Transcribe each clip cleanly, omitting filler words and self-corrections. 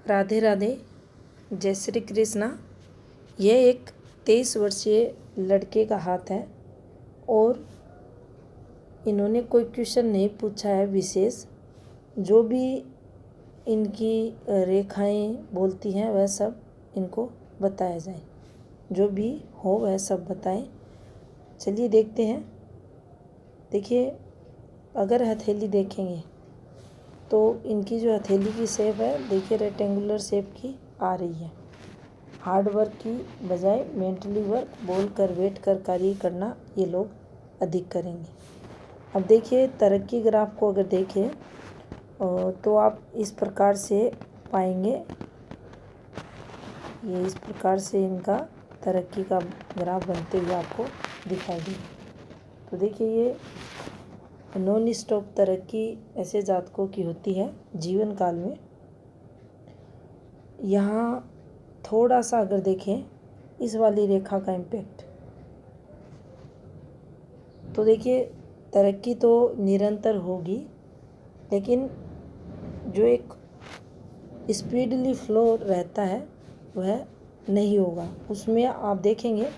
राधे राधे, जय श्री कृष्णा। यह एक 23 वर्षीय लड़के का हाथ है और इन्होंने कोई क्वेश्चन नहीं पूछा है विशेष। जो भी इनकी रेखाएं बोलती हैं वह सब इनको बताया जाए, जो भी हो वह सब बताएं। चलिए देखते हैं। देखिए, अगर हथेली देखेंगे तो इनकी जो हथेली की शेप है, देखिए रेक्टेंगुलर शेप की आ रही है। हार्ड वर्क की बजाय मेंटली वर्क, बोल कर बैठ कर कार्य करना ये लोग अधिक करेंगे। अब देखिए, तरक्की ग्राफ को अगर देखें तो आप इस प्रकार से पाएंगे। ये इस प्रकार से इनका तरक्की का ग्राफ बनते हुए आपको दिखाई देगा। तो देखिए, ये नॉन स्टॉप तरक्की ऐसे जातकों की होती है जीवन काल में। यहाँ थोड़ा सा अगर देखें इस वाली रेखा का इम्पैक्ट, तो देखिए तरक्की तो निरंतर होगी, लेकिन जो एक स्पीडली फ्लो रहता है वह नहीं होगा। उसमें आप देखेंगे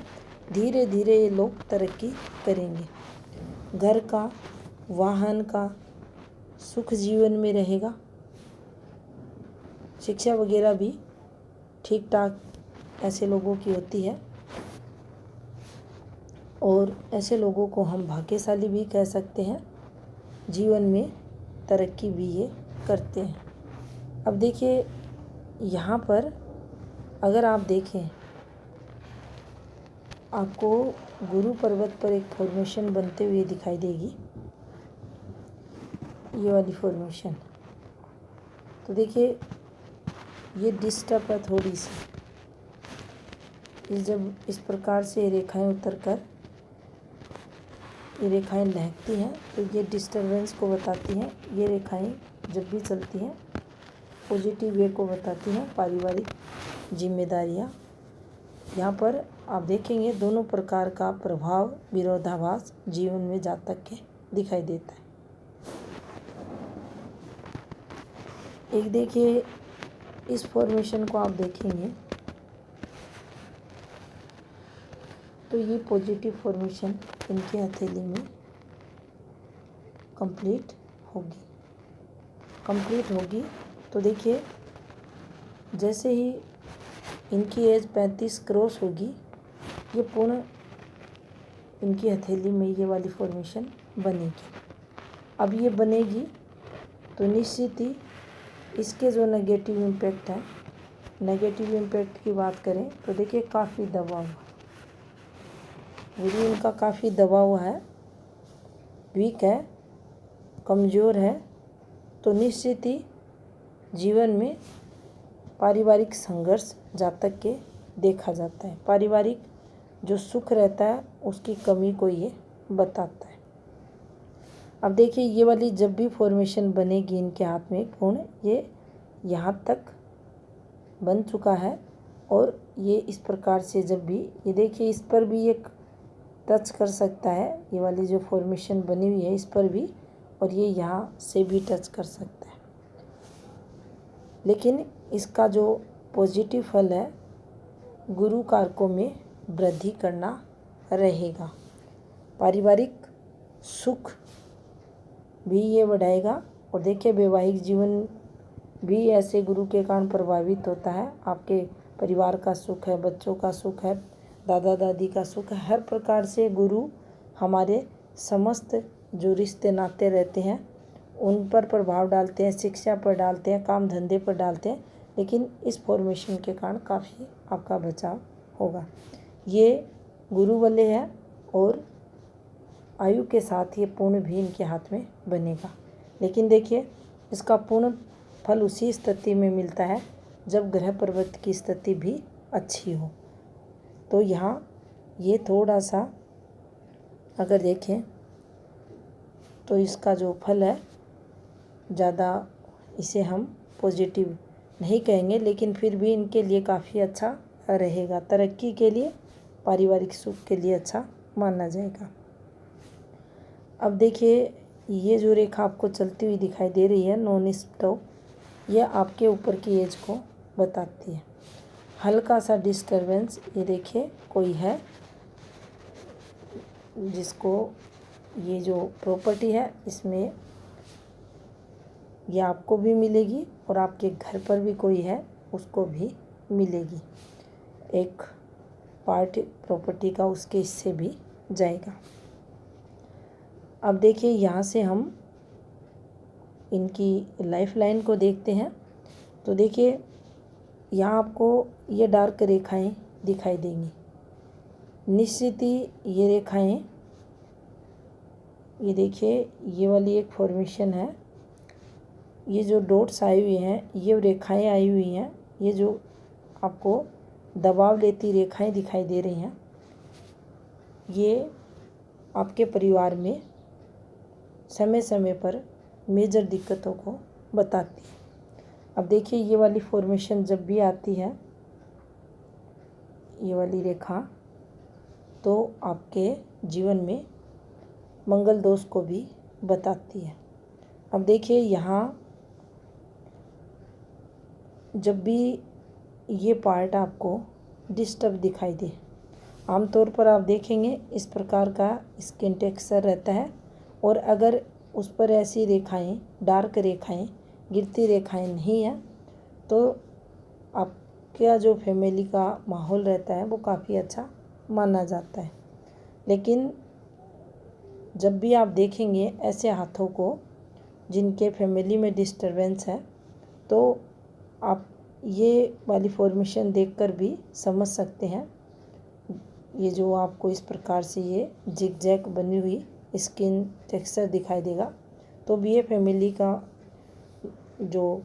धीरे धीरे ये लोग तरक्की करेंगे। घर का, वाहन का सुख जीवन में रहेगा। शिक्षा वगैरह भी ठीक ठाक ऐसे लोगों की होती है और ऐसे लोगों को हम भाग्यशाली भी कह सकते हैं। जीवन में तरक्की भी ये करते हैं। अब देखिए, यहाँ पर अगर आप देखें, आपको गुरु पर्वत पर एक फॉर्मेशन बनते हुए दिखाई देगी, ये वाली फॉर्मेशन। तो देखिए, ये डिस्टर्ब है थोड़ी सी। जब इस प्रकार से रेखाएं उतरकर ये रेखाएं लहकती हैं तो ये डिस्टरबेंस को बताती हैं। ये रेखाएं जब भी चलती हैं पॉजिटिव वे को बताती हैं। पारिवारिक जिम्मेदारियां, यहाँ पर आप देखेंगे दोनों प्रकार का प्रभाव, विरोधाभास जीवन में जातक के दिखाई देता है। एक देखिए, इस फॉर्मेशन को आप देखेंगे तो ये पॉजिटिव फॉर्मेशन इनके हथेली में कंप्लीट होगी। तो देखिए, जैसे ही इनकी एज 35 क्रॉस होगी, ये पूर्ण इनकी हथेली में ये वाली फॉर्मेशन बनेगी। अब ये बनेगी तो निश्चित ही इसके जो नेगेटिव इम्पैक्ट है, नेगेटिव इम्पैक्ट की बात करें तो देखिए काफ़ी दबा हुआ, गुरु इनका काफ़ी दबा हुआ है, वीक है, कमज़ोर है। तो निश्चित ही जीवन में पारिवारिक संघर्ष जातक के देखा जाता है। पारिवारिक जो सुख रहता है उसकी कमी को ये बताता है। अब देखिए, ये वाली जब भी फॉर्मेशन बनेगी इनके हाथ में पूर्ण, ये यहाँ तक बन चुका है और ये इस प्रकार से जब भी ये देखिए, इस पर भी एक टच कर सकता है। ये वाली जो फॉर्मेशन बनी हुई है इस पर भी, और ये यहाँ से भी टच कर सकता है। लेकिन इसका जो पॉजिटिव फल है गुरु कारकों में वृद्धि करना रहेगा। पारिवारिक सुख भी ये बढ़ाएगा। और देखिए, वैवाहिक जीवन भी ऐसे गुरु के कारण प्रभावित होता है। आपके परिवार का सुख है, बच्चों का सुख है, दादा दादी का सुख है। हर प्रकार से गुरु हमारे समस्त जो रिश्ते नाते रहते हैं उन पर प्रभाव डालते हैं, शिक्षा पर डालते हैं, काम धंधे पर डालते हैं। लेकिन इस फॉर्मेशन के कारण काफ़ी आपका बचाव होगा। ये गुरु वाले है और आयु के साथ ये पूर्ण भी इनके हाथ में बनेगा। लेकिन देखिए, इसका पूर्ण फल उसी स्थिति में मिलता है जब ग्रह पर्वत की स्थिति भी अच्छी हो। तो यहाँ ये थोड़ा सा अगर देखें तो इसका जो फल है ज़्यादा, इसे हम पॉजिटिव नहीं कहेंगे, लेकिन फिर भी इनके लिए काफ़ी अच्छा रहेगा। तरक्की के लिए, पारिवारिक सुख के लिए अच्छा माना जाएगा। अब देखिए, ये जो रेखा आपको चलती हुई दिखाई दे रही है नॉन स्टॉप, यह आपके ऊपर की एज को बताती है। हल्का सा डिस्टरबेंस, ये देखिए कोई है जिसको ये जो प्रॉपर्टी है इसमें ये आपको भी मिलेगी और आपके घर पर भी कोई है उसको भी मिलेगी। एक पार्ट प्रॉपर्टी का उसके हिस्से भी जाएगा। अब देखिए यहाँ से हम इनकी लाइफ लाइन को देखते हैं। तो देखिए यहाँ आपको ये डार्क रेखाएं दिखाई देंगी। निश्चित ही ये रेखाएं, ये देखिए ये वाली एक फॉर्मेशन है, ये जो डॉट्स आई हुई हैं, ये रेखाएं आई हुई हैं, ये जो आपको दबाव लेती रेखाएं दिखाई दे रही हैं, ये आपके परिवार में समय समय पर मेजर दिक्कतों को बताती है। अब देखिए ये वाली फॉर्मेशन जब भी आती है, ये वाली रेखा, तो आपके जीवन में मंगल दोष को भी बताती है। अब देखिए यहाँ जब भी ये पार्ट आपको डिस्टर्ब दिखाई दे, आमतौर पर आप देखेंगे इस प्रकार का स्किन टेक्सचर रहता है, और अगर उस पर ऐसी रेखाएं, डार्क रेखाएं, गिरती रेखाएं नहीं हैं तो आपका जो फैमिली का माहौल रहता है वो काफ़ी अच्छा माना जाता है। लेकिन जब भी आप देखेंगे ऐसे हाथों को जिनके फैमिली में डिस्टरबेंस है, तो आप ये वाली फॉर्मेशन देखकर भी समझ सकते हैं। ये जो आपको इस प्रकार से ये जिगजैग बनी हुई स्किन टेक्सचर दिखाई देगा, तो भी ये फैमिली का जो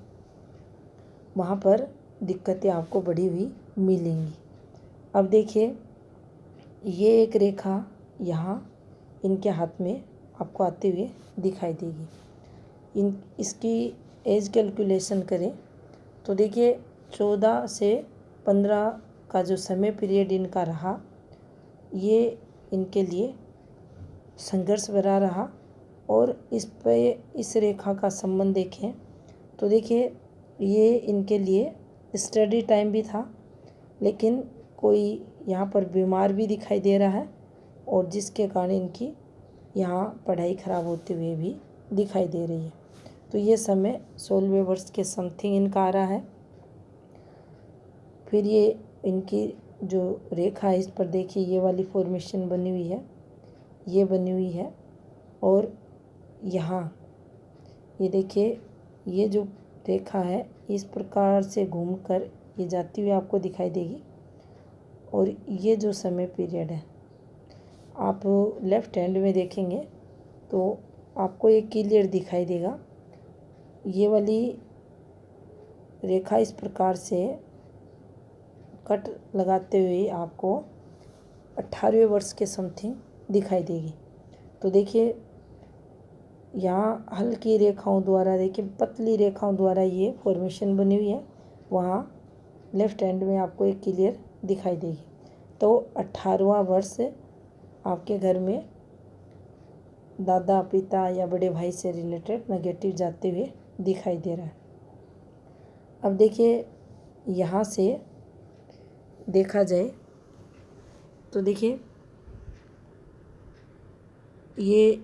वहाँ पर दिक्कतें आपको बढ़ी हुई मिलेंगी। अब देखिए ये एक रेखा यहाँ इनके हाथ में आपको आते हुए दिखाई देगी। इसकी एज कैलकुलेशन करें तो देखिए 14 से 15 का जो समय पीरियड इनका रहा, ये इनके लिए संघर्ष भरा रहा। और इस रेखा का संबंध देखें तो देखिए ये इनके लिए स्टडी टाइम भी था, लेकिन कोई यहाँ पर बीमार भी दिखाई दे रहा है, और जिसके कारण इनकी यहाँ पढ़ाई खराब होते हुए भी दिखाई दे रही है। तो ये समय 16वें वर्ष के समथिंग इनका आ रहा है। फिर ये इनकी जो रेखा है इस पर देखिए ये वाली फॉर्मेशन बनी हुई है, ये बनी हुई है, और यहाँ ये देखिए ये जो रेखा है इस प्रकार से घूमकर ये जाती हुई आपको दिखाई देगी। और ये जो समय पीरियड है आप लेफ्ट हैंड में देखेंगे तो आपको एक क्लियर दिखाई देगा। ये वाली रेखा इस प्रकार से कट लगाते हुए आपको 18वें वर्ष के समथिंग दिखाई देगी। तो देखिए यहाँ हल्की रेखाओं द्वारा, देखिए पतली रेखाओं द्वारा ये फॉर्मेशन बनी हुई है, वहाँ लेफ्ट हैंड में आपको एक क्लियर दिखाई देगी। तो 18वां वर्ष आपके घर में दादा, पिता या बड़े भाई से रिलेटेड नेगेटिव जाते हुए दिखाई दे रहा है। अब देखिए यहाँ से देखा जाए तो देखिए ये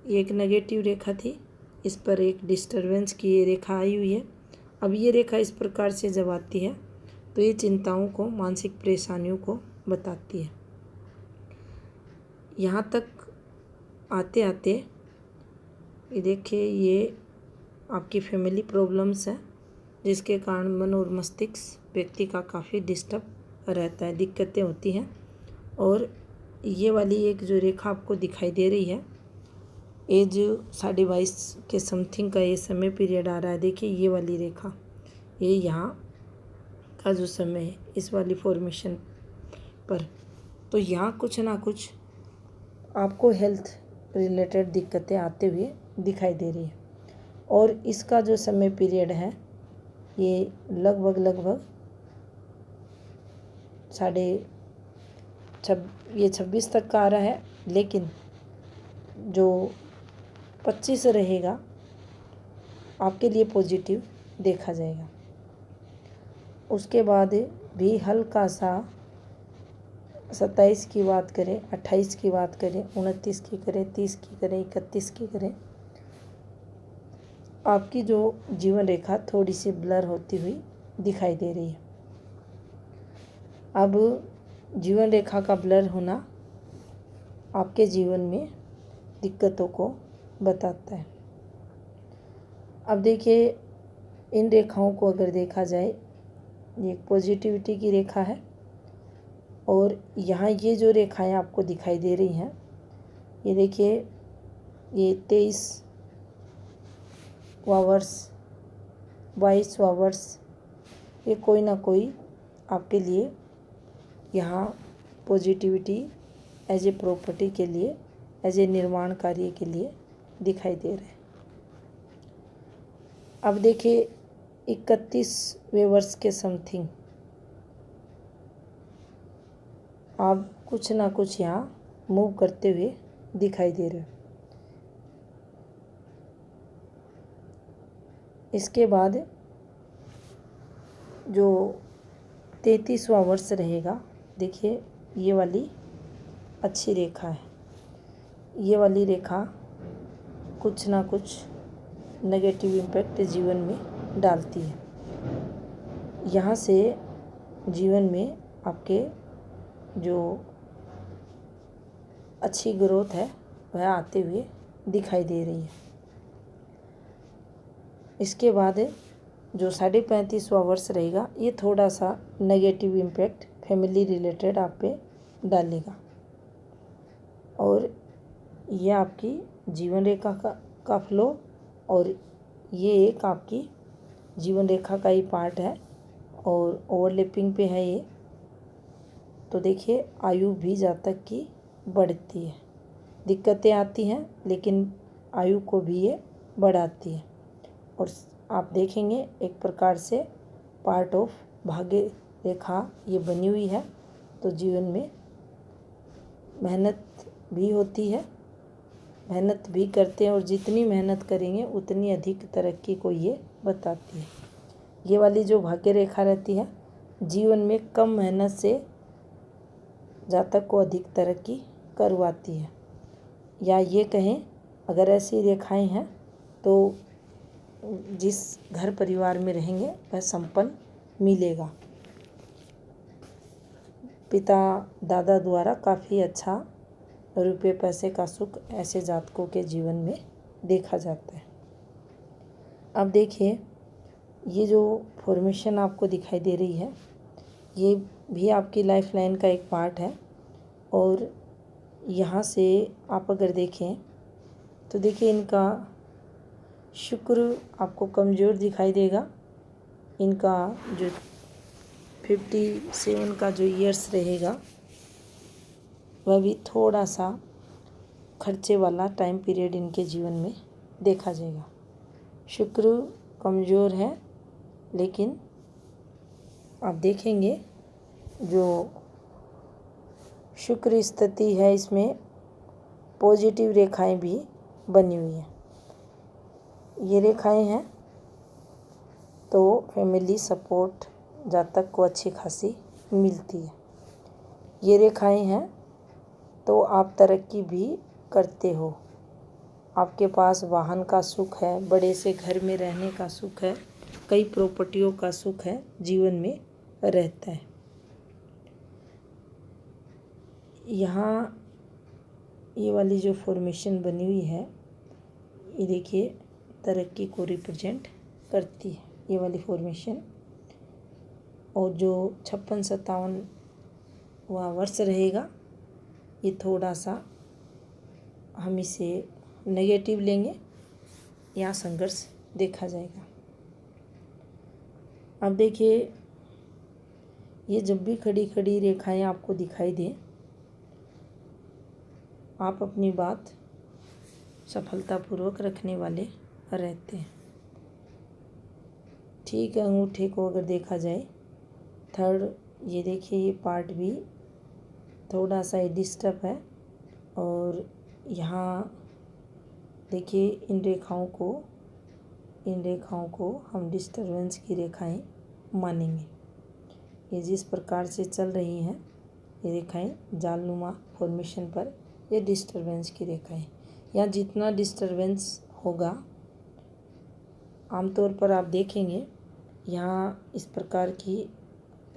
एक नेगेटिव रेखा थी, इस पर एक डिस्टरबेंस की ये रेखा आई हुई है। अब ये रेखा इस प्रकार से जब आती है तो ये चिंताओं को, मानसिक परेशानियों को बताती है। यहाँ तक आते आते ये देखिए ये आपकी फैमिली प्रॉब्लम्स है, जिसके कारण मन और मस्तिष्क व्यक्ति का काफ़ी डिस्टर्ब रहता है, दिक्कतें होती हैं। और ये वाली एक जो रेखा आपको दिखाई दे रही है, एज 22.5 के समथिंग का ये समय पीरियड आ रहा है। देखिए ये वाली रेखा, ये यहाँ का जो समय है इस वाली फॉर्मेशन पर, तो यहाँ कुछ ना कुछ आपको हेल्थ रिलेटेड दिक्कतें आते हुए दिखाई दे रही है। और इसका जो समय पीरियड है ये लगभग 26 तक का आ रहा है, लेकिन जो 25 रहेगा आपके लिए पॉजिटिव देखा जाएगा। उसके बाद भी हल्का सा 27 की बात करें, 28 की बात करें, 29 की करें, 30 की करें, 31 की करें, आपकी जो जीवन रेखा थोड़ी सी ब्लर होती हुई दिखाई दे रही है। अब जीवन रेखा का ब्लर होना आपके जीवन में दिक्कतों को बताता है। अब देखिए, इन रेखाओं को अगर देखा जाए, ये एक पॉजिटिविटी की रेखा है और यहाँ ये जो रेखाएं आपको दिखाई दे रही हैं, ये देखिए, ये 23वां वर्ष, 22वां वर्ष, ये कोई ना कोई आपके लिए यहाँ पॉजिटिविटी एज ए प्रॉपर्टी के लिए, एज ए निर्माण कार्य के लिए दिखाई दे रहे हैं। अब देखिए, 31वें वर्ष के समथिंग आप कुछ ना कुछ यहाँ मूव करते हुए दिखाई दे रहे हो। इसके बाद जो 33वां वर्ष रहेगा, देखिए ये वाली अच्छी रेखा है। ये वाली रेखा कुछ ना कुछ नेगेटिव इम्पैक्ट जीवन में डालती है। यहाँ से जीवन में आपके जो अच्छी ग्रोथ है वह आते हुए दिखाई दे रही है। इसके बाद जो 35वां वर्ष रहेगा, ये थोड़ा सा नेगेटिव इम्पैक्ट फैमिली रिलेटेड आप पे डालेगा और ये आपकी जीवन रेखा का फ्लो और ये एक आपकी जीवन रेखा का ही पार्ट है और ओवरलैपिंग पे है ये। तो देखिए, आयु भी जातक की बढ़ती है, दिक्कतें आती हैं लेकिन आयु को भी ये बढ़ाती है और आप देखेंगे एक प्रकार से पार्ट ऑफ भाग्य रेखा ये बनी हुई है। तो जीवन में मेहनत भी होती है, मेहनत भी करते हैं और जितनी मेहनत करेंगे उतनी अधिक तरक्की को ये बताती है। ये वाली जो भाग्य रेखा रहती है, जीवन में कम मेहनत से जातक को अधिक तरक्की करवाती है। या ये कहें, अगर ऐसी रेखाएं हैं तो जिस घर परिवार में रहेंगे वह संपन्न मिलेगा। पिता दादा द्वारा काफ़ी अच्छा रुपये पैसे का सुख ऐसे जातकों के जीवन में देखा जाता है। अब देखिए, ये जो फॉर्मेशन आपको दिखाई दे रही है, ये भी आपकी लाइफ लाइन का एक पार्ट है और यहाँ से आप अगर देखें तो देखिए, इनका शुक्र आपको कमज़ोर दिखाई देगा। इनका जो 57 का जो ईयर्स रहेगा वह भी थोड़ा सा खर्चे वाला टाइम पीरियड इनके जीवन में देखा जाएगा। शुक्र कमज़ोर है लेकिन आप देखेंगे जो शुक्र स्थिति है इसमें पॉजिटिव रेखाएं भी बनी हुई हैं। ये रेखाएं हैं तो फैमिली सपोर्ट जातक को अच्छी खासी मिलती है। ये रेखाएं हैं तो आप तरक्की भी करते हो, आपके पास वाहन का सुख है, बड़े से घर में रहने का सुख है, कई प्रॉपर्टियों का सुख है, जीवन में रहता है। यहाँ ये वाली जो फॉर्मेशन बनी हुई है, ये देखिए तरक्की को रिप्रेजेंट करती है, ये वाली फॉर्मेशन। और जो 56-57वां वर्ष रहेगा, ये थोड़ा सा हम इसे नेगेटिव लेंगे, यहाँ संघर्ष देखा जाएगा। अब देखिए, ये जब भी खड़ी खड़ी रेखाएं आपको दिखाई दें, आप अपनी बात सफलतापूर्वक रखने वाले रहते हैं। ठीक है, अंगूठे को अगर देखा जाए, थर्ड, ये देखिए ये पार्ट भी थोड़ा सा डिस्टर्ब है और यहाँ देखिए इन रेखाओं को इन रेखाओं को हम डिस्टरबेंस की रेखाएं मानेंगे। ये जिस प्रकार से चल रही हैं ये रेखाएं जालनुमा फॉर्मेशन पर, ये डिस्टरबेंस की रेखाएं। यहाँ जितना डिस्टरबेंस होगा आमतौर पर आप देखेंगे यहाँ इस प्रकार की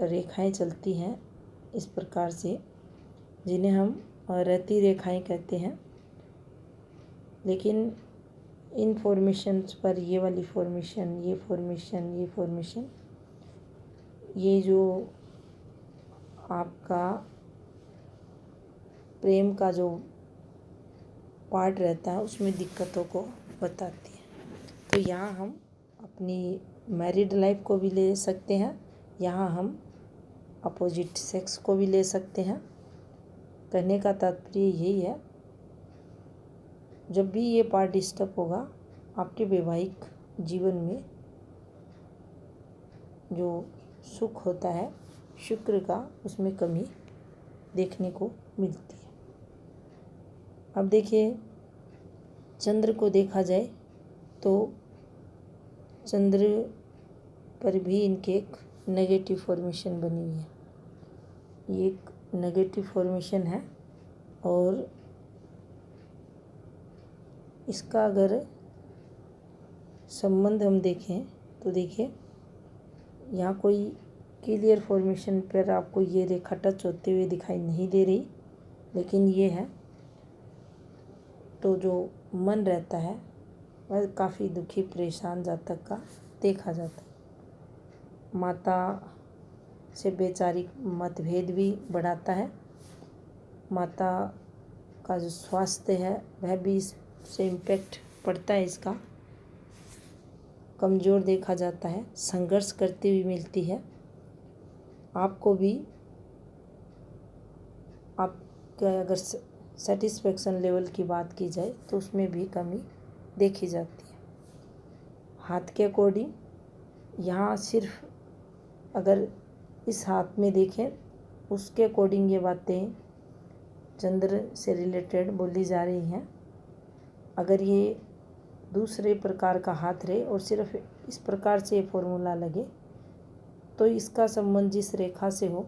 रेखाएं चलती हैं, इस प्रकार से, जिन्हें हम रति रेखाएं कहते हैं। लेकिन इन फॉर्मेशंस पर ये वाली फॉर्मेशन, ये फॉर्मेशन, ये फॉर्मेशन, ये जो आपका प्रेम का जो पार्ट रहता है उसमें दिक्कतों को बताती है। तो यहाँ हम अपनी मैरिड लाइफ को भी ले सकते हैं, यहाँ हम अपोजिट सेक्स को भी ले सकते हैं। कहने का तात्पर्य यही है, जब भी ये पार्ट डिस्टर्ब होगा आपके वैवाहिक जीवन में जो सुख होता है शुक्र का, उसमें कमी देखने को मिलती है। अब देखिए चंद्र को देखा जाए तो चंद्र पर भी इनके एक नेगेटिव फॉर्मेशन बनी हुई है। ये एक नेगेटिव फॉर्मेशन है और इसका अगर संबंध हम देखें तो देखिए यहाँ कोई क्लियर फॉर्मेशन पर आपको ये रेखा टच होते हुए दिखाई नहीं दे रही, लेकिन ये है। तो जो मन रहता है वह काफ़ी दुखी परेशान जातक का देखा जाता है। माता से वैचारिक मतभेद भी बढ़ाता है। माता का जो स्वास्थ्य है वह भी इससे इम्पैक्ट पड़ता है, इसका कमज़ोर देखा जाता है, संघर्ष करती हुई मिलती है। आपको भी आपका अगर सेटिस्फेक्शन लेवल की बात की जाए तो उसमें भी कमी देखी जाती है। हाथ के अकॉर्डिंग यहाँ सिर्फ अगर इस हाथ में देखें उसके अकॉर्डिंग ये बातें चंद्र से रिलेटेड बोली जा रही हैं। अगर ये दूसरे प्रकार का हाथ रहे और सिर्फ इस प्रकार से ये फॉर्मूला लगे तो इसका संबंध जिस रेखा से हो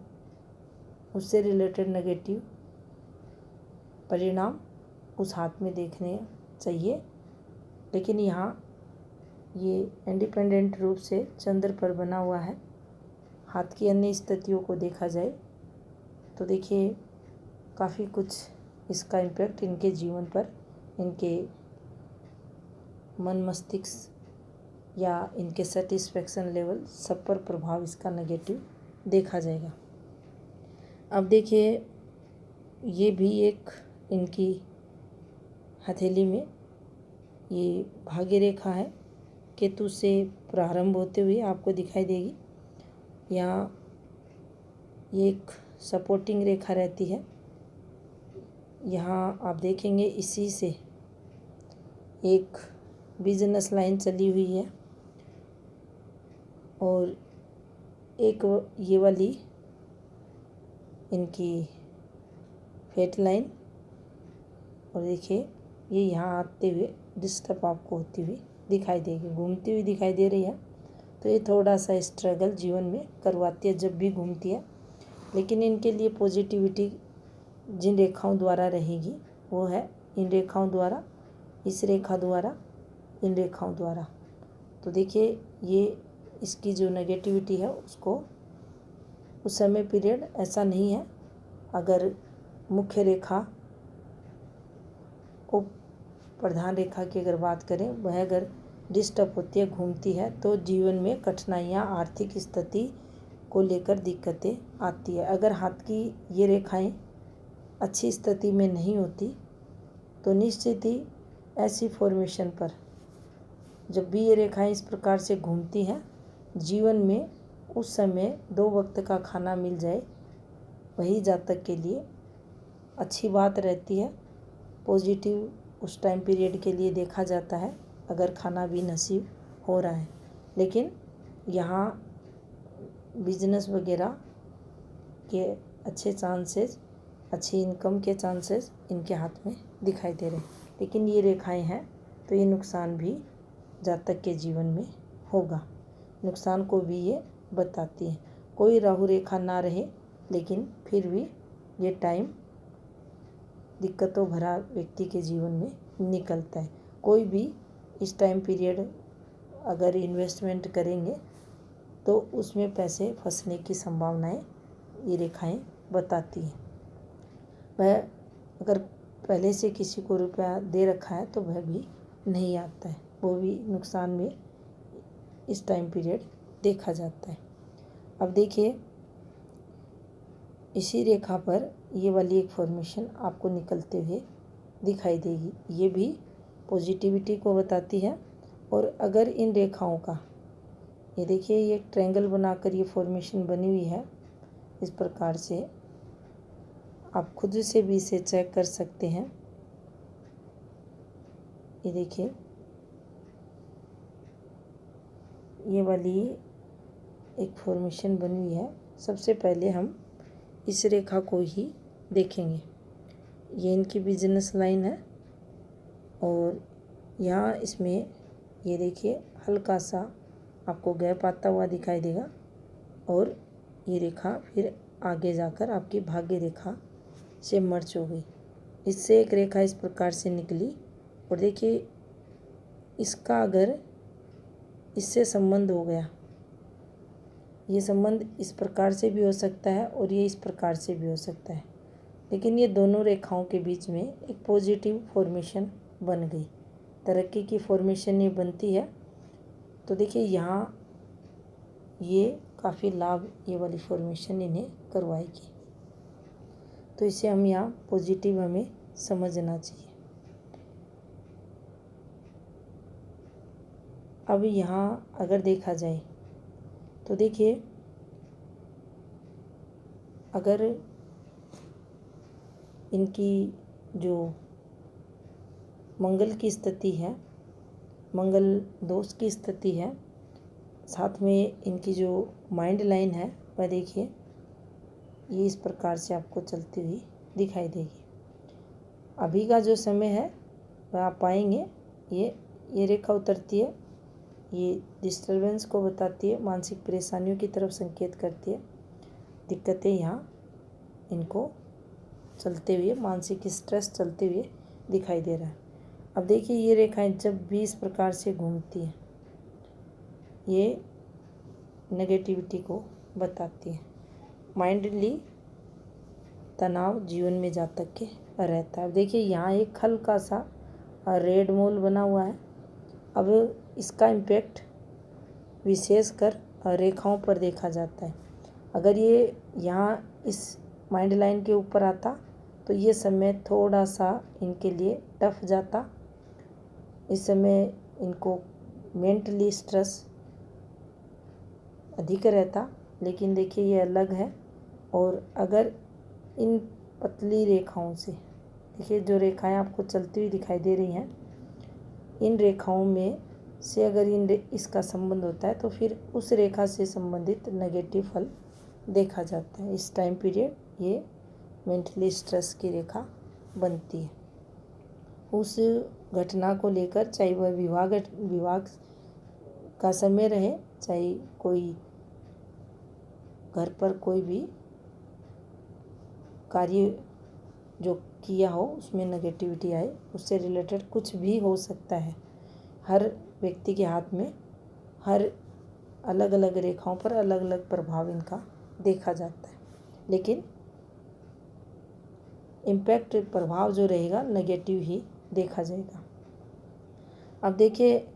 उससे रिलेटेड नेगेटिव परिणाम उस हाथ में देखने चाहिए। लेकिन यहाँ ये इंडिपेंडेंट रूप से चंद्र पर बना हुआ है। हाथ की अन्य स्थितियों को देखा जाए तो देखिए काफ़ी कुछ इसका इम्पैक्ट इनके जीवन पर, इनके मन मस्तिष्क या इनके सेटिस्फेक्शन लेवल सब पर प्रभाव इसका नेगेटिव देखा जाएगा। अब देखिए ये भी एक इनकी हथेली में ये भाग्य रेखा है, केतु से प्रारंभ होते हुए आपको दिखाई देगी। यहाँ ये एक सपोर्टिंग रेखा रहती है। यहाँ आप देखेंगे इसी से एक बिजनेस लाइन चली हुई है और एक ये वाली इनकी फेट लाइन, और देखिए ये यहाँ आते हुए डिस्टर्ब आपको होती हुई दिखाई देगी, घूमती हुई दिखाई दे रही है। तो ये थोड़ा सा स्ट्रगल जीवन में करवाती है जब भी घूमती है। लेकिन इनके लिए पॉजिटिविटी जिन रेखाओं द्वारा रहेगी वो है इन रेखाओं द्वारा, इस रेखा द्वारा, इन रेखाओं द्वारा। तो देखिए ये इसकी जो नेगेटिविटी है उसको उस समय पीरियड ऐसा नहीं है। अगर मुख्य रेखा को प्रधान रेखा की अगर बात करें, वह अगर डिस्टर्ब होती है, घूमती है, तो जीवन में कठिनाइयाँ, आर्थिक स्थिति को लेकर दिक्कतें आती है। अगर हाथ की ये रेखाएं अच्छी स्थिति में नहीं होती तो निश्चित ही ऐसी फॉर्मेशन पर जब भी ये रेखाएं इस प्रकार से घूमती हैं, जीवन में उस समय 2 वक्त का खाना मिल जाए वही जातक के लिए अच्छी बात रहती है। पॉजिटिव उस टाइम पीरियड के लिए देखा जाता है अगर खाना भी नसीब हो रहा है। लेकिन यहाँ बिजनेस वगैरह के अच्छे चांसेस, अच्छी इनकम के चांसेस इनके हाथ में दिखाई दे रहे हैं। लेकिन ये रेखाएं हैं तो ये नुकसान भी जातक के जीवन में होगा। नुकसान को भी ये बताती है। कोई राहु रेखा ना रहे लेकिन फिर भी ये टाइम दिक्कतों भरा व्यक्ति के जीवन में निकलता है। कोई भी इस टाइम पीरियड अगर इन्वेस्टमेंट करेंगे तो उसमें पैसे फंसने की संभावनाएं ये रेखाएं बताती हैं। वह अगर पहले से किसी को रुपया दे रखा है तो वह भी नहीं आता है, वो भी नुकसान में इस टाइम पीरियड देखा जाता है। अब देखिए इसी रेखा पर ये वाली एक फॉर्मेशन आपको निकलते हुए दिखाई देगी। ये भी पॉजिटिविटी को बताती है। और अगर इन रेखाओं का ये देखिए ये एक ट्रायंगल बनाकर ये फॉर्मेशन बनी हुई है, इस प्रकार से आप खुद से भी इसे चेक कर सकते हैं। ये देखिए ये वाली एक फॉर्मेशन बनी हुई है। सबसे पहले हम इस रेखा को ही देखेंगे। ये इनकी बिजनेस लाइन है और यहाँ इसमें ये देखिए हल्का सा आपको गैप आता हुआ दिखाई देगा और ये रेखा फिर आगे जाकर आपकी भाग्य रेखा से मर्ज हो गई। इससे एक रेखा इस प्रकार से निकली और देखिए इसका अगर इससे संबंध हो गया, ये संबंध इस प्रकार से भी हो सकता है और ये इस प्रकार से भी हो सकता है, लेकिन ये दोनों रेखाओं के बीच में एक पॉजिटिव फॉर्मेशन बन गई, तरक्की की फॉर्मेशन ये बनती है। तो देखिए यहाँ ये काफ़ी लाभ ये वाली फॉर्मेशन इन्हें करवाएगी। तो इसे हम यहाँ पॉजिटिव हमें समझना चाहिए। अब यहाँ अगर देखा जाए तो देखिए अगर इनकी जो मंगल की स्थिति है, मंगल दोष की स्थिति है, साथ में इनकी जो माइंड लाइन है वह देखिए ये इस प्रकार से आपको चलती हुई दिखाई देगी। अभी का जो समय है वह आप पाएंगे ये रेखा उतरती है, ये डिस्टर्बेंस को बताती है, मानसिक परेशानियों की तरफ संकेत करती है। दिक्कतें यहाँ इनको चलते हुए, मानसिक स्ट्रेस चलते हुए दिखाई दे रहा है। अब देखिए ये रेखाएं जब भी इस प्रकार से घूमती हैं ये नेगेटिविटी को बताती है। माइंडली तनाव जीवन में जातक के रहता है। देखिए यहाँ एक हल्का सा रेड मोल बना हुआ है। अब इसका इम्पैक्ट विशेषकर रेखाओं पर देखा जाता है। अगर ये यहाँ इस माइंड लाइन के ऊपर आता तो ये समय थोड़ा सा इनके लिए टफ जाता। इस समय इनको मेंटली स्ट्रेस अधिक रहता, लेकिन देखिए ये अलग है। और अगर इन पतली रेखाओं से देखिए जो रेखाएं आपको चलती हुई दिखाई दे रही हैं, इन रेखाओं में से अगर इसका संबंध होता है तो फिर उस रेखा से संबंधित नेगेटिव फल देखा जाता है। इस टाइम पीरियड ये मेंटली स्ट्रेस की रेखा बनती है। उस घटना को लेकर चाहे वह विवाह का समय रहे, चाहे कोई घर पर कोई भी कार्य जो किया हो उसमें नेगेटिविटी आए, उससे रिलेटेड कुछ भी हो सकता है। हर व्यक्ति के हाथ में हर अलग अलग रेखाओं पर अलग अलग प्रभाव इनका देखा जाता है, लेकिन इम्पैक्ट प्रभाव जो रहेगा नेगेटिव ही देखा जाएगा। अब देखिए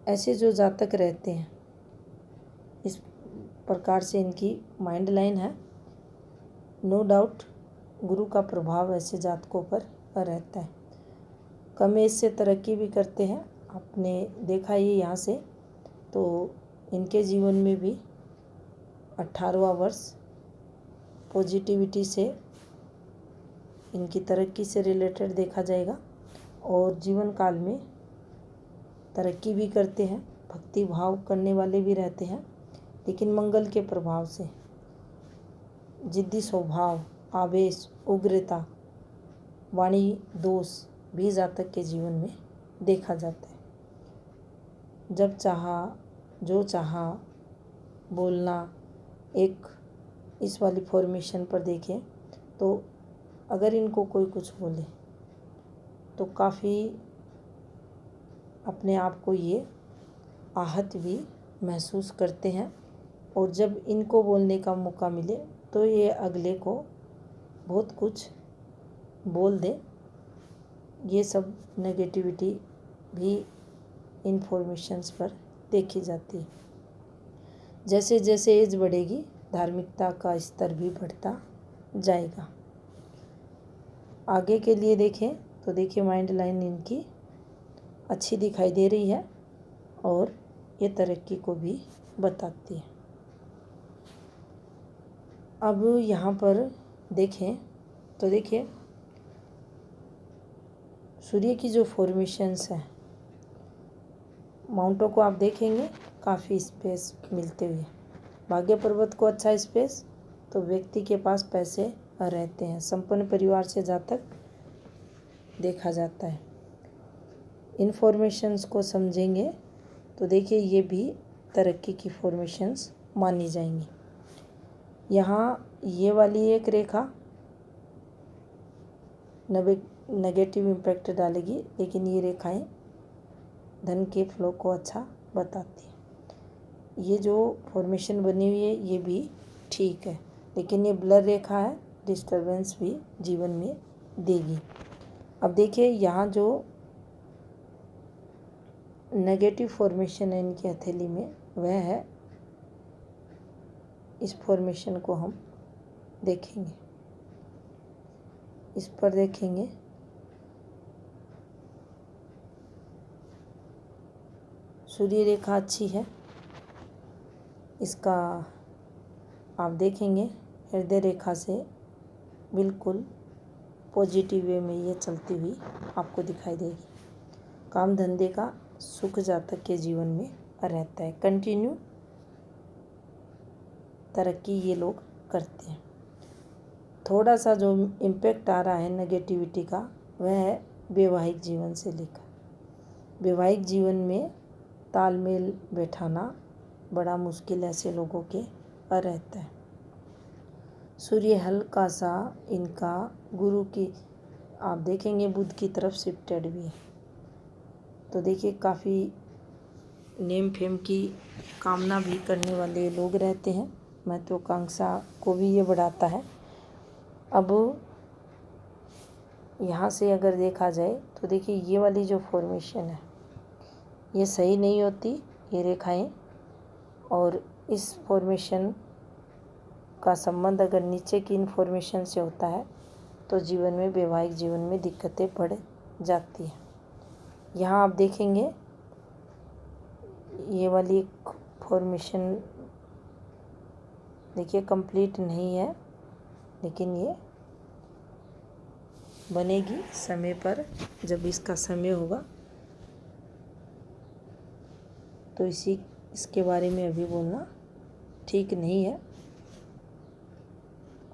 ऐसे जो जातक रहते हैं इस प्रकार से इनकी माइंड लाइन है, नो डाउट गुरु का प्रभाव ऐसे जातकों पर रहता है। कम एज से तरक्की भी करते हैं, आपने देखा ये यहाँ से। तो इनके जीवन में भी 18वां वर्ष पॉजिटिविटी से इनकी तरक्की से रिलेटेड देखा जाएगा और जीवन काल में तरक्की भी करते हैं, भक्ति भाव करने वाले भी रहते हैं, लेकिन मंगल के प्रभाव से जिद्दी स्वभाव, आवेश, उग्रता, वाणी दोष भी जातक के जीवन में देखा जाता है। जब चाहा जो चाहा बोलना। एक इस वाली फॉर्मेशन पर देखें तो अगर इनको कोई कुछ बोले तो काफ़ी अपने आप को ये आहत भी महसूस करते हैं, और जब इनको बोलने का मौका मिले तो ये अगले को बहुत कुछ बोल दे। ये सब नेगेटिविटी भी इन फॉर्मेशंस पर देखी जाती है। जैसे जैसे एज बढ़ेगी धार्मिकता का स्तर भी बढ़ता जाएगा। आगे के लिए देखें तो देखिए माइंड लाइन इनकी अच्छी दिखाई दे रही है और ये तरक्की को भी बताती है। अब यहाँ पर देखें तो देखिए सूर्य की जो फॉर्मेशंस हैं, माउंटों को आप देखेंगे काफ़ी स्पेस मिलते हुए। भाग्य पर्वत को अच्छा स्पेस, तो व्यक्ति के पास पैसे रहते हैं। संपन्न परिवार से जातक देखा जाता है। इन्फॉर्मेशंस को समझेंगे तो देखिए ये भी तरक्की की फॉर्मेशंस मानी जाएंगी। यहाँ ये वाली एक रेखा नेगेटिव इम्पैक्ट डालेगी, लेकिन ये रेखाएं धन के फ्लो को अच्छा बताती है। ये जो फॉर्मेशन बनी हुई है ये भी ठीक है, लेकिन ये ब्लर रेखा है, डिस्टरबेंस भी जीवन में देगी। अब देखिए यहाँ जो नेगेटिव फॉर्मेशन है इनकी हथेली में, वह है, इस फॉर्मेशन को हम देखेंगे। इस पर देखेंगे सूर्य रेखा अच्छी है। इसका आप देखेंगे हृदय रेखा से बिल्कुल पॉजिटिव वे में ये चलती हुई आपको दिखाई देगी। काम धंधे का सुख जातक के जीवन में रहता है। कंटिन्यू तरक्की ये लोग करते हैं। थोड़ा सा जो इम्पैक्ट आ रहा है नेगेटिविटी का, वह है वैवाहिक जीवन से लेकर। वैवाहिक जीवन में तालमेल बैठाना बड़ा मुश्किल ऐसे लोगों के रहता है। सूर्य हल्का सा इनका गुरु की आप देखेंगे बुध की तरफ शिफ्टेड भी है, तो देखिए काफ़ी नेम फेम की कामना भी करने वाले लोग रहते हैं। महत्वाकांक्षा को भी ये बढ़ाता है। अब यहाँ से अगर देखा जाए तो देखिए ये वाली जो फॉर्मेशन है ये सही नहीं होती, ये रेखाएं, और इस फॉर्मेशन का संबंध अगर नीचे की इन्फॉर्मेशन से होता है तो जीवन में वैवाहिक जीवन में दिक्कतें बढ़ जाती हैं। यहाँ आप देखेंगे ये वाली फॉर्मेशन देखिए कंप्लीट नहीं है, लेकिन ये बनेगी समय पर। जब इसका समय होगा तो इसके बारे में अभी बोलना ठीक नहीं है।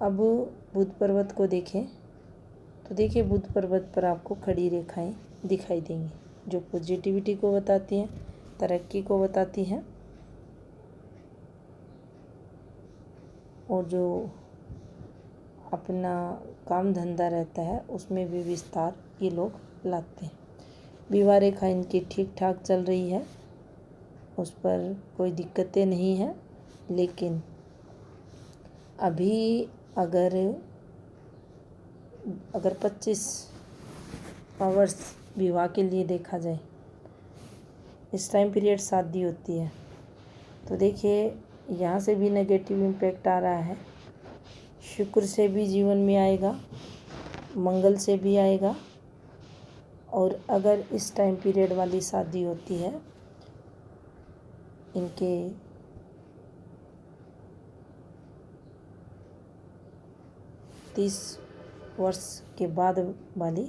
अब बुध पर्वत को देखें तो देखिए बुध पर्वत पर आपको खड़ी रेखाएं दिखाई देंगी जो पॉजिटिविटी को बताती हैं, तरक्की को बताती हैं, और जो अपना काम धंधा रहता है उसमें भी विस्तार ये लोग लाते हैं। विवाह रेखा इनकी ठीक ठाक चल रही है, उस पर कोई दिक्कतें नहीं हैं, लेकिन अभी अगर 25 आवर्स विवाह के लिए देखा जाए, इस टाइम पीरियड शादी होती है, तो देखिए यहाँ से भी नेगेटिव इम्पैक्ट आ रहा है। शुक्र से भी जीवन में आएगा, मंगल से भी आएगा, और अगर इस टाइम पीरियड वाली शादी होती है इनके 30 वर्ष के बाद वाली,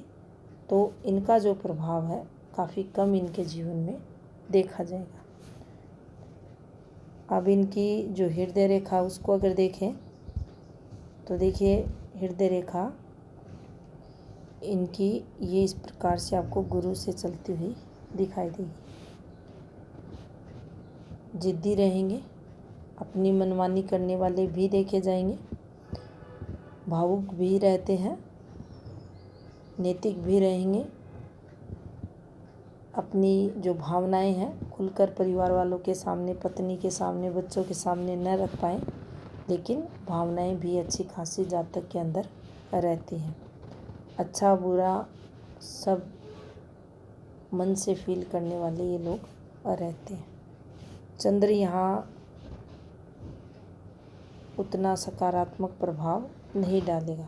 तो इनका जो प्रभाव है काफ़ी कम इनके जीवन में देखा जाएगा। अब इनकी जो हृदय रेखा उसको अगर देखें तो देखिए हृदय रेखा इनकी ये इस प्रकार से आपको गुरु से चलती हुई दिखाई देगी। जिद्दी रहेंगे, अपनी मनमानी करने वाले भी देखे जाएंगे, भावुक भी रहते हैं, नैतिक भी रहेंगे, अपनी जो भावनाएं हैं खुलकर परिवार वालों के सामने, पत्नी के सामने, बच्चों के सामने न रख पाएँ, लेकिन भावनाएं भी अच्छी खासी जातक के अंदर रहती हैं। अच्छा बुरा सब मन से फील करने वाले ये लोग रहते हैं। चंद्र यहाँ उतना सकारात्मक प्रभाव नहीं डालेगा,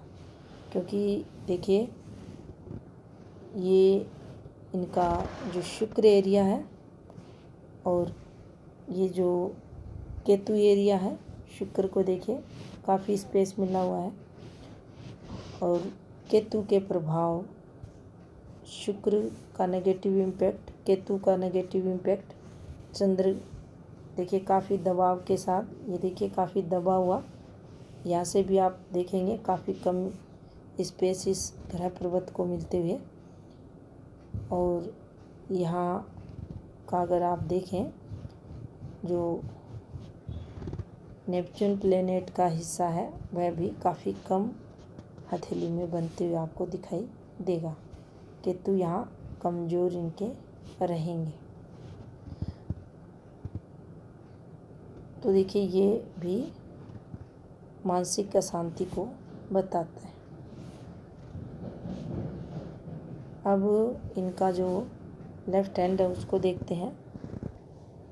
क्योंकि देखिए ये इनका जो शुक्र एरिया है और ये जो केतु एरिया है, शुक्र को देखिए काफ़ी स्पेस मिला हुआ है और केतु के प्रभाव, शुक्र का नेगेटिव इम्पैक्ट, केतु का नेगेटिव इम्पैक्ट, चंद्र देखिए काफ़ी दबाव के साथ, ये देखिए काफ़ी दबा हुआ, यहाँ से भी आप देखेंगे काफ़ी कम स्पेस इस ग्रह पर्वत को मिलते हुए। और यहाँ का अगर आप देखें जो नेपच्यून प्लेनेट का हिस्सा है वह भी काफ़ी कम हथेली में बनते हुए आपको दिखाई देगा। केतु यहाँ कमज़ोर इनके रहेंगे। तो देखिए ये भी मानसिक अशांति को बताता है। अब इनका जो लेफ्ट हैंड है उसको देखते हैं।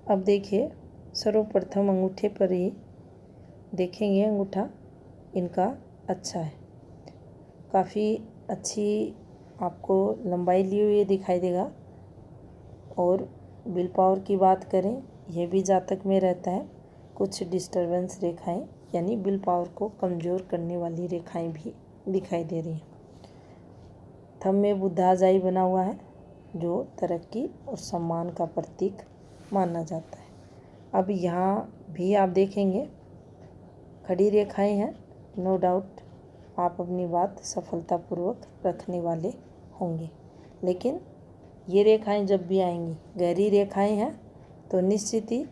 अब देखिए सर्वप्रथम अंगूठे पर ही देखेंगे, अंगूठा इनका अच्छा है, काफ़ी अच्छी आपको लंबाई ली हुई दिखाई देगा। और विल पावर की बात करें, यह भी जातक में रहता है। कुछ डिस्टरबेंस रेखाएं यानी विल पावर को कमज़ोर करने वाली रेखाएं भी दिखाई दे रही हैं। थंब में बुद्धाजाई बना हुआ है जो तरक्की और सम्मान का प्रतीक माना जाता है। अब यहाँ भी आप देखेंगे खड़ी रेखाएं हैं, नो डाउट आप अपनी बात सफलतापूर्वक रखने वाले होंगे। लेकिन ये रेखाएं जब भी आएंगी, गहरी रेखाएं हैं, तो निश्चित ही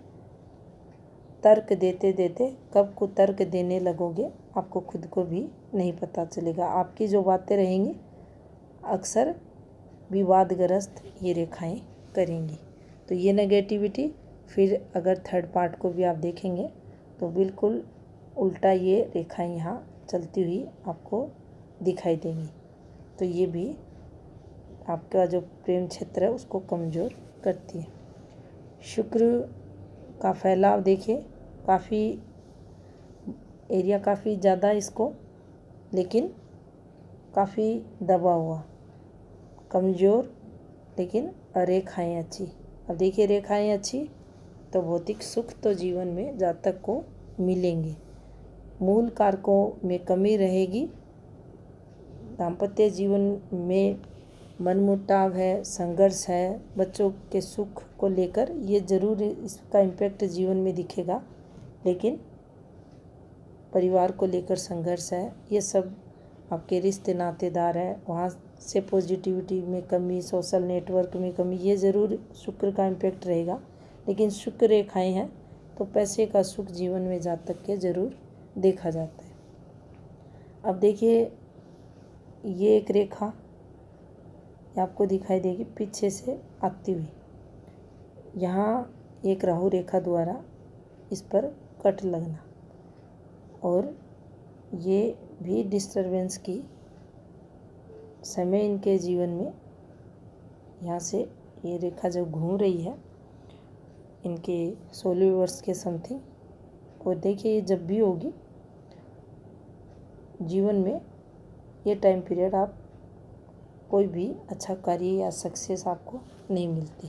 तर्क देते देते कब को तर्क देने लगोगे आपको खुद को भी नहीं पता चलेगा। आपकी जो बातें रहेंगी अक्सर विवादग्रस्त ये रेखाएं करेंगी। तो ये नेगेटिविटी फिर अगर थर्ड पार्ट को भी आप देखेंगे तो बिल्कुल उल्टा ये रेखाएं यहाँ चलती हुई आपको दिखाई देंगी। तो ये भी आपका जो प्रेम क्षेत्र है उसको कमज़ोर करती है। शुक्र का फैलाव देखिए, काफ़ी एरिया काफ़ी ज़्यादा इसको, लेकिन काफ़ी दबा हुआ, कमज़ोर, लेकिन रेखाएं अच्छी। अब देखिए रेखाएं अच्छी तो भौतिक सुख तो जीवन में जातक को मिलेंगे। मूल कारकों में कमी रहेगी। दाम्पत्य जीवन में मनमुटाव है, संघर्ष है, बच्चों के सुख को लेकर ये ज़रूर इसका इम्पैक्ट जीवन में दिखेगा, लेकिन परिवार को लेकर संघर्ष है, ये सब आपके रिश्ते नातेदार हैं, वहाँ से पॉजिटिविटी में कमी, सोशल नेटवर्क में कमी, ये ज़रूर शुक्र का इम्पैक्ट रहेगा। लेकिन शुक्र रेखाएं हैं तो पैसे का सुख जीवन में जातक के ज़रूर देखा जाता है। अब देखिए ये एक रेखा आपको दिखाई देगी पीछे से आती हुई, यहाँ एक राहु रेखा द्वारा इस पर कट लगना, और ये भी डिस्टरबेंस की समय इनके जीवन में, यहाँ से ये रेखा जब घूम रही है इनके 16 वर्ष के समथिंग, और देखिए ये जब भी होगी जीवन में ये टाइम पीरियड आप कोई भी अच्छा कार्य या सक्सेस आपको नहीं मिलती।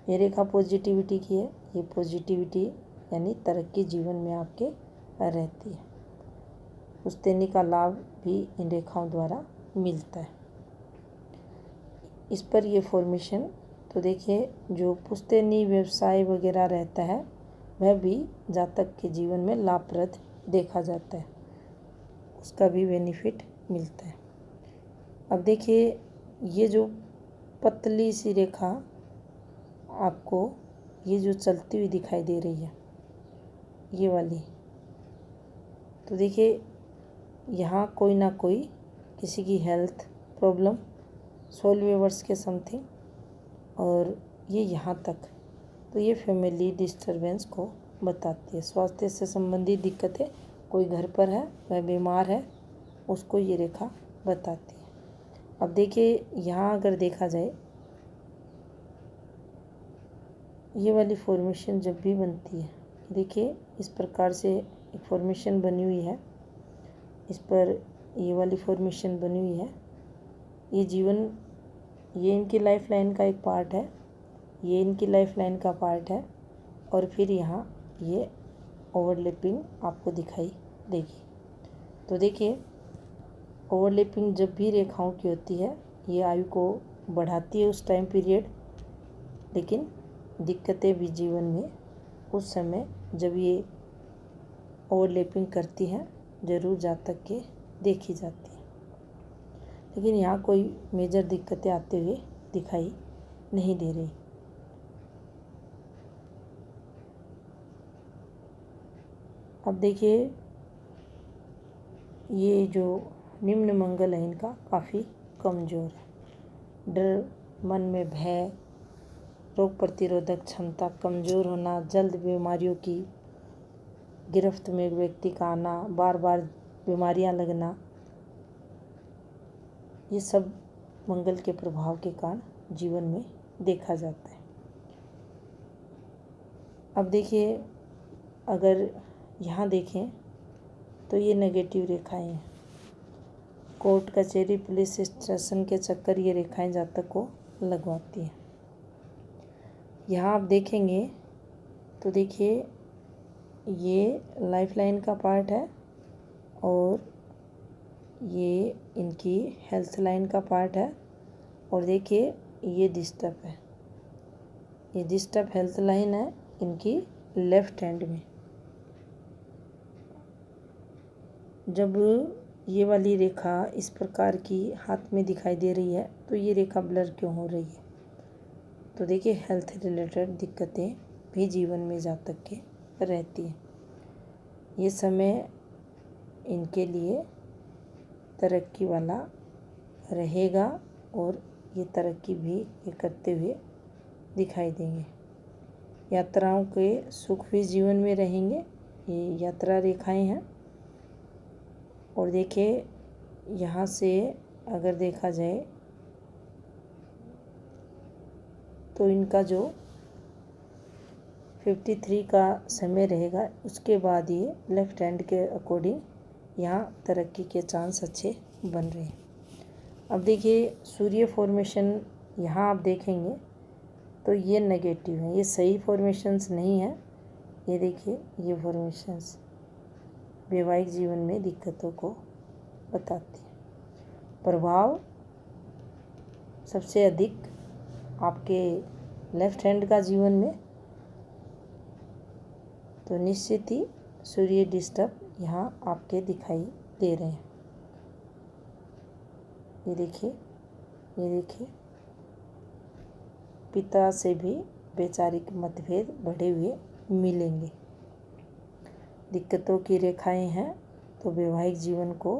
ये रेखा पॉजिटिविटी की है, ये पॉजिटिविटी यानी तरक्की जीवन में आपके रहती है। पुश्तैनी का लाभ भी इन रेखाओं द्वारा मिलता है। इस पर ये फॉर्मेशन तो देखिए जो पुश्तैनी व्यवसाय वगैरह रहता है वह भी जातक के जीवन में लाभप्रद देखा जाता है, उसका भी बेनिफिट मिलता है। अब देखिए ये जो पतली सी रेखा आपको ये जो चलती हुई दिखाई दे रही है ये वाली, तो देखिए यहाँ कोई ना कोई किसी की हेल्थ प्रॉब्लम, सोल वेवर्स के समथिंग, और ये यहाँ तक, तो ये फैमिली डिस्टरबेंस को बताती है। स्वास्थ्य से संबंधित दिक्कतें, कोई घर पर है, वह बीमार है, उसको ये रेखा बताती है। अब देखिए यहाँ अगर देखा जाए, ये वाली फॉर्मेशन जब भी बनती है, देखिए इस प्रकार से एक फॉर्मेशन बनी हुई है, इस पर ये वाली फॉर्मेशन बनी हुई है। ये जीवन, ये इनकी लाइफ लाइन का एक पार्ट है, ये इनकी लाइफ लाइन का पार्ट है, और फिर यहाँ ये ओवरलैपिंग आपको दिखाई देगी। तो देखिए ओवरलैपिंग जब भी रेखाओं की होती है, ये आयु को बढ़ाती है उस टाइम पीरियड, लेकिन दिक्कतें भी जीवन में उस समय जब ये ओवरलैपिंग करती हैं ज़रूर जातक के देखी जाती है। लेकिन यहाँ कोई मेजर दिक्कतें आते हुए दिखाई नहीं दे रही। अब देखिए ये जो निम्न मंगल है इनका काफ़ी कमज़ोर है। डर, मन में भय, रोग प्रतिरोधक क्षमता कमज़ोर होना, जल्द बीमारियों की गिरफ्त में एक व्यक्ति का आना, बार बार बीमारियां लगना, ये सब मंगल के प्रभाव के कारण जीवन में देखा जाता है। अब देखिए अगर यहाँ देखें तो ये नेगेटिव रेखाएं हैं। कोर्ट कचहरी पुलिस स्टेशन के चक्कर ये रेखाएं जातक को लगवाती हैं। यहाँ आप देखेंगे तो देखिए ये लाइफ लाइन का पार्ट है और ये इनकी हेल्थ लाइन का पार्ट है, और देखिए ये डिस्टर्ब है, ये डिस्टर्ब हेल्थ लाइन है इनकी लेफ्ट हैंड में। जब ये वाली रेखा इस प्रकार की हाथ में दिखाई दे रही है तो ये रेखा ब्लर क्यों हो रही है? तो देखिए हेल्थ रिलेटेड दिक्कतें भी जीवन में जातक के रहती हैं। ये समय इनके लिए तरक्की वाला रहेगा और ये तरक्की भी ये करते हुए दिखाई देंगे। यात्राओं के सुख भी जीवन में रहेंगे, ये यात्रा रेखाएं हैं। और देखिए यहाँ से अगर देखा जाए तो इनका जो 53 का समय रहेगा उसके बाद ये लेफ्ट हैंड के अकॉर्डिंग यहाँ तरक्की के चांस अच्छे बन रहे हैं। अब देखिए सूर्य फॉर्मेशन यहाँ आप देखेंगे तो ये नेगेटिव है, ये सही फॉर्मेशंस नहीं है। ये देखिए ये फॉर्मेशंस वैवाहिक जीवन में दिक्कतों को बताती है। प्रभाव सबसे अधिक आपके लेफ्ट हैंड का जीवन में, तो निश्चित ही सूर्य डिस्टर्ब यहाँ आपके दिखाई दे रहे हैं। ये देखिए, ये देखिए पिता से भी वैचारिक मतभेद बढ़े हुए मिलेंगे। दिक्कतों की रेखाएं हैं तो वैवाहिक जीवन को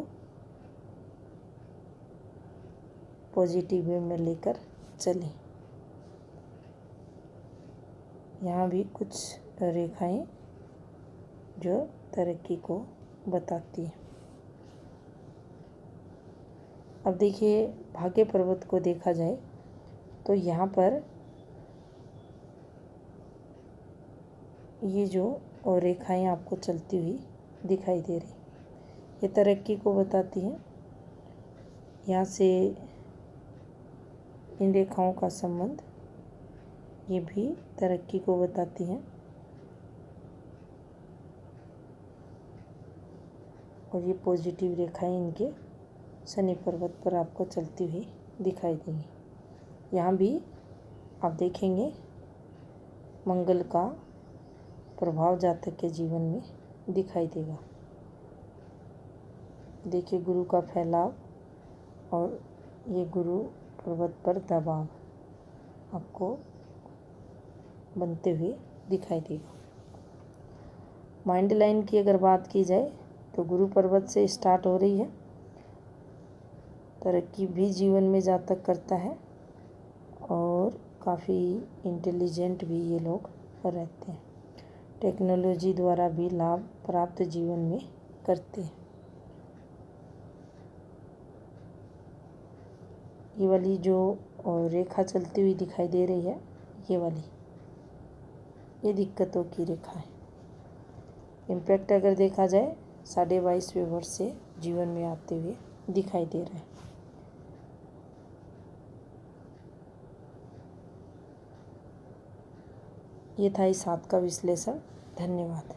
पॉजिटिव वे में लेकर चलें। यहाँ भी कुछ रेखाएं जो तरक्की को बताती है। अब देखिए भाग्य पर्वत को देखा जाए तो यहाँ पर ये जो और रेखाएं आपको चलती हुई दिखाई दे रही, ये तरक्की को बताती हैं। यहाँ से इन रेखाओं का संबंध ये भी तरक्की को बताती हैं। और ये पॉजिटिव रेखाएं इनके शनि पर्वत पर आपको चलती हुई दिखाई देंगी। यहाँ भी आप देखेंगे मंगल का प्रभाव जातक के जीवन में दिखाई देगा। देखिए गुरु का फैलाव और ये गुरु पर्वत पर दबाव आपको बनते हुए दिखाई देगा। माइंड लाइन की अगर बात की जाए तो गुरु पर्वत से स्टार्ट हो रही है। तरक्की भी जीवन में जातक करता है और काफ़ी इंटेलिजेंट भी ये लोग रहते हैं। टेक्नोलॉजी द्वारा भी लाभ प्राप्त जीवन में करते हैं। ये वाली जो रेखा चलती हुई दिखाई दे रही है, ये वाली, ये दिक्कतों की रेखा है। इम्पैक्ट अगर देखा जाए 22.5वें वर्ष से जीवन में आते हुए दिखाई दे रहा है। ये था इस 7 का विश्लेषण। धन्यवाद।